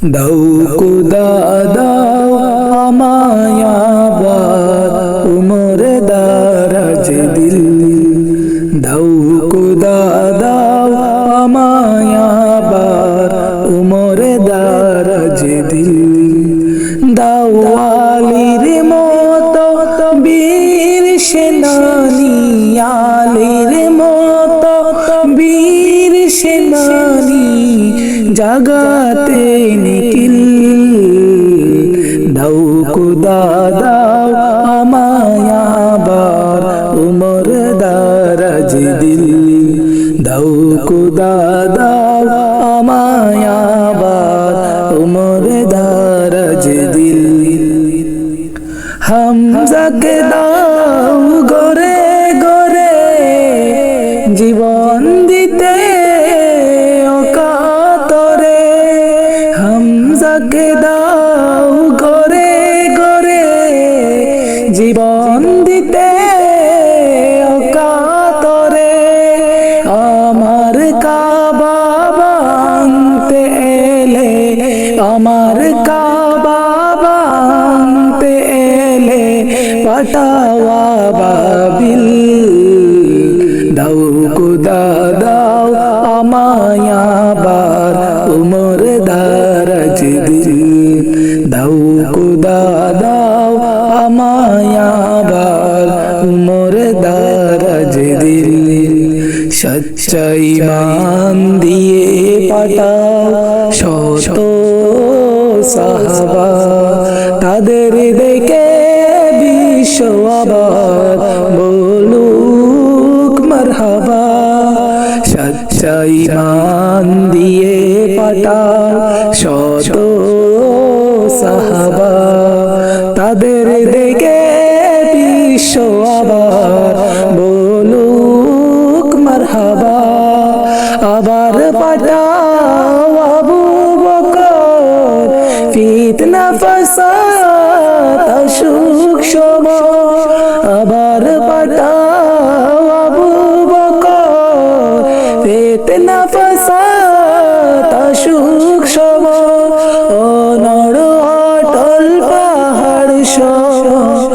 দাও খুদা দাও আমায় আবার উমর দারাজ দিল। দাও খুদা দাও আমায় আবার উমর দারাজ দিল। দাও আলীর মতো বীর সেনানী, আলীর মতো বীর সেনানী জাগাতে নিখিল। দাও খুদা দাও আমায় আবার উমর দারাজ দিল। দাও খুদা দাও আমায় আবার উমর দারাজ দিল। হামজাকে দাও গরে গরে জীবন দিতে অকাতরে। হামজাকে দাও গরে গরে জীবন দিতে অকাতরে। আমার কাবা ভাঙতে এলে, আমার কাবা ভাঙতে এলে পাঠাওয়া বাবিল। দাও খুদা দাও আমায় আবার উমর দারাজ দিল। দাও খুদা দাও আমায় আবার উমর দারাজ দিল। সচ্চা ঈমান দিয়ে পাঠাও শত সাহাবা, তাদের দেখে বিশ্ব আবার বলুক মারহাবা। সচ্চা ঈমান দিয়ে পাঠাও শত সাহাবা, তাদের দেখে বিশ্ব আবার বলুক মারহাবা। আবার পাঠাও আবু বকর, ফিতনা ফাসাদ অসুখ সব। আবার পাঠাও আবু বকর, ফিতনা ফাসাদ অসুখ সব। অনড় অটল পাহাড় সব,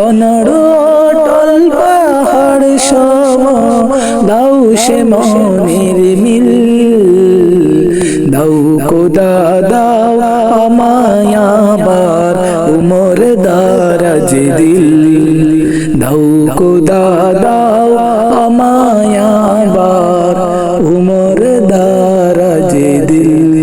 অনড় অটল পাহাড় সব দাও সে মনের মিল। দাও খুদা দাও আমায় আবার উমর দারাজ দিল। দাও খুদা দাও আমায় আবার উমর দারাজ দিল।